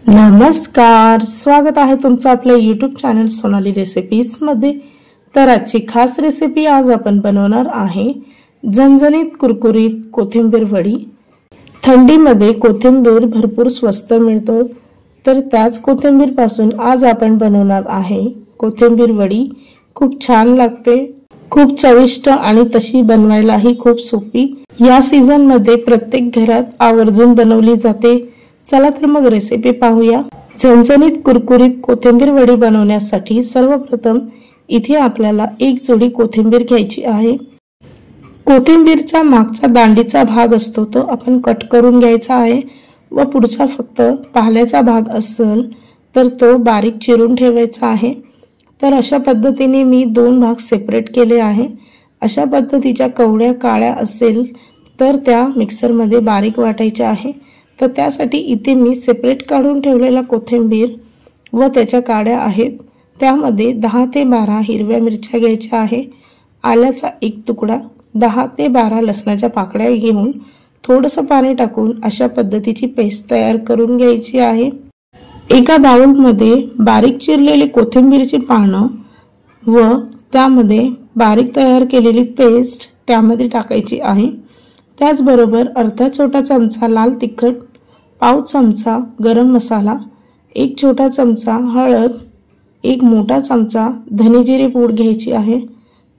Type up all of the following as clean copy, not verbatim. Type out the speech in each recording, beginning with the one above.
नमस्कार, स्वागत आहे तुमचं आपल्या YouTube चॅनल सोनाली रेसिपीज मध्ये। तर आजची खास रेसिपी आज आपण बनवणार आहे झणझणीत कुरकुरीत कोथिंबीर वडी। थंडीमध्ये कोथिंबीर भरपूर स्वस्त मिळतो, तर त्याच कोथिंबीर पासून आज आपण बनवणार आहे कोथिंबीर वडी। खूप छान लागते, खूप चविष्ट आणि तशी बनवायलाही खूप सोपी। या सीजन मध्ये प्रत्येक घरात आवर्जून बनवली जाते। चला तर मग रेसिपी पाहूया। झणझणीत कुरकुरीत कोथिंबीर वडी बनवण्यासाठी सर्वप्रथम इथे आपल्याला एक जोडी कोथिंबीर घ्यायची आहे। कोथिंबीरचा मागचा दांडीचा भाग असतो तो आपण कट करून घ्यायचा आहे व पुढचा फक्त पाल्याचा भाग असेल तर तो बारीक चिरून ठेवायचा आहे। तर अशा पद्धतीने मी दोन भाग सेपरेट केले आहे। अशा पद्धतीच्या कवड्या काळ्या असेल तर त्या मिक्सर मध्ये बारीक वाटायच्या आहे। तर त्यासाठी इथे मी सेपरेट काढून ठेवलेला कोथिंबीर व त्याच्या काड्या आहेत, त्यामध्ये 10 ते 12 हिरव्या मिरच्या घ्यायच्या आहे, आल्याचा एक तुकडा, 10 ते 12 लसणाच्या पाकळ्या घेऊन थोडंसं पाणी टाकून अशा पद्धतीची पेस्ट तयार करून घ्यायची आहे। एका बाउल मध्ये बारीक चिरलेली कोथिंबीरची पानं व त्यामध्ये बारीक तयार केलेली पेस्ट त्यामध्ये टाकायची आहे। त्याचबरोबर अर्धा छोटा चमचा लाल तिखट, पाव चमचा गरम मसाला, एक छोटा चमचा हळद, एक मोठा चमचा धने जिरे पूड घ्यायची आहे।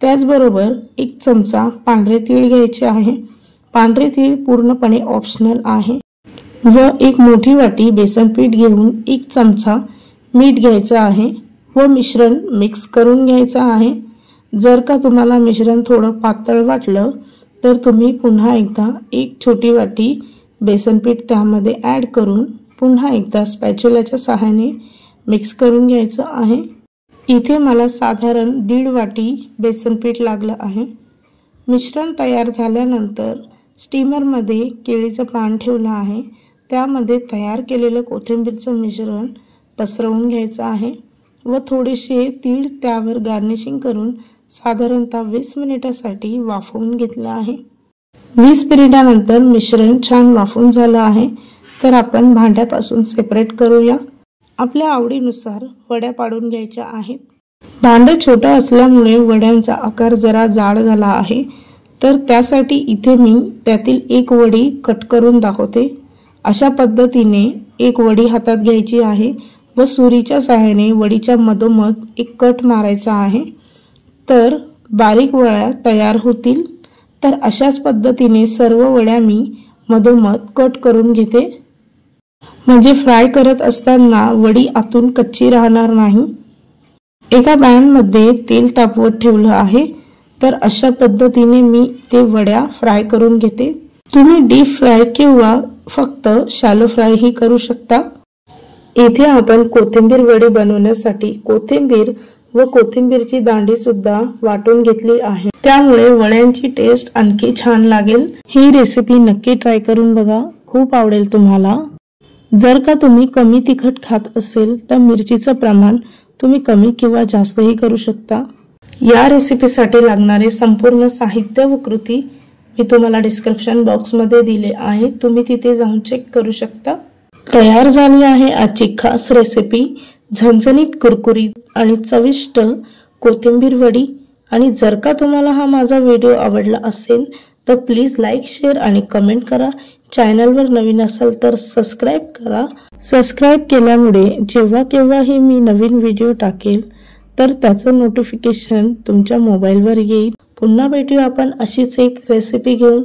त्याचबरोबर एक चमचा पांढरे तीळ घ्यायचे आहे। पांढरे तीळ पूर्णपणे ऑप्शनल आहे। व एक मोठी वाटी बेसन पीठ घेऊन एक चमचा मीठ घ्यायचं आहे व मिश्रण मिक्स करून घ्यायचं आहे। जर का तुम्हाला मिश्रण थोडं पातळ वाटलं तर तुम्ही पुन्हा एकदा एक छोटी वाटी बेसन पीठ त्यामध्ये ॲड करून पुन्हा एकदा स्पॅच्युलाच्या सहाय्याने मिक्स करून घ्यायचं आहे। इथे मला साधारण 1.5 वाटी बेसन पीठ लागलं आहे। मिश्रण तयार झाल्यानंतर स्टीमर मध्ये केळीचं पान ठेवलं आहे, त्यामध्ये तयार केलेलं कोथिंबीरचं मिश्रण पसरवून घ्यायचं आहे व थोडेसे तीळ त्यावर गार्निशिंग करून साधारणतः 20 मिनिटांसाठी वाफवून घेतलं आहे। 20 मिनिटांनंतर मिश्रण छान वाफवून झालं आहे, तर आपण भांड्यापासून सेपरेट करूया। आपल्या आवडीनुसार वड्या पाडून घ्यायच्या आहेत। भांडं छोटं असल्यामुळे वड्यांचा आकार जरा जाड झाला आहे, तर त्यासाठी इथे मी त्यातील एक वडी कट करून दाखवते। अशा पद्धतीने एक वडी हातात घ्यायची आहे व सुरीच्या सहाय्याने वडीच्या मधोमध एक कट मारायचा आहे, तर बारीक वड्या तयार होतील। तर अशाच पद्धतीने सर्व वड्या मी मधोमध कट करून घेते, म्हणजे फ्राय करत असताना वडी आतून कच्ची राहणार नाही। एका पॅन मध्ये तेल तापवत ठेवलं आहे, तर अशा पद्धतीने मी ते वड्या फ्राय करून घेते। तुम्ही डीप फ्राय किंवा फक्त शॅलो फ्राय ही करू शकता। इथे आपण कोथिंबीर वडी बनवण्यासाठी कोथिंबीर व कोथिंबीरची दांडी सुद्धा वाटून घेतली आहे, त्यामुळे वड्यांची टेस्ट आणखी छान लागेल। ही रेसिपी नक्की ट्राय करून बघा, खूप आवडेल तुम्हाला। जर का तुम्ही कमी तिखट खात असेल तर मिरचीचं प्रमाण तुम्ही कमी किंवा जास्तही करू शकता। या रेसिपीसाठी लागणारे संपूर्ण साहित्य व कृती मी तुम्हाला डिस्क्रिप्शन बॉक्स मध्ये दिले आहे, तुम्ही तिथे जाऊन चेक करू शकता। तयार झाली आहे आजची खास रेसिपी झणझणीत कुरकुरीत आणि चविष्ट कोथिंबीर वडी। आणि जर का तुम्हाला हा माझा व्हिडिओ आवडला असेल तर प्लीज लाईक, शेअर आणि कमेंट करा। चॅनलवर नवीन असाल तर सबस्क्राइब करा। सबस्क्राइब केल्यामुळे जेव्हा केव्हाही मी नवीन व्हिडिओ टाकेल तर त्याचं नोटिफिकेशन तुमच्या मोबाईलवर येईल। पुन्हा भेटूया आपण अशीच एक रेसिपी घेऊन।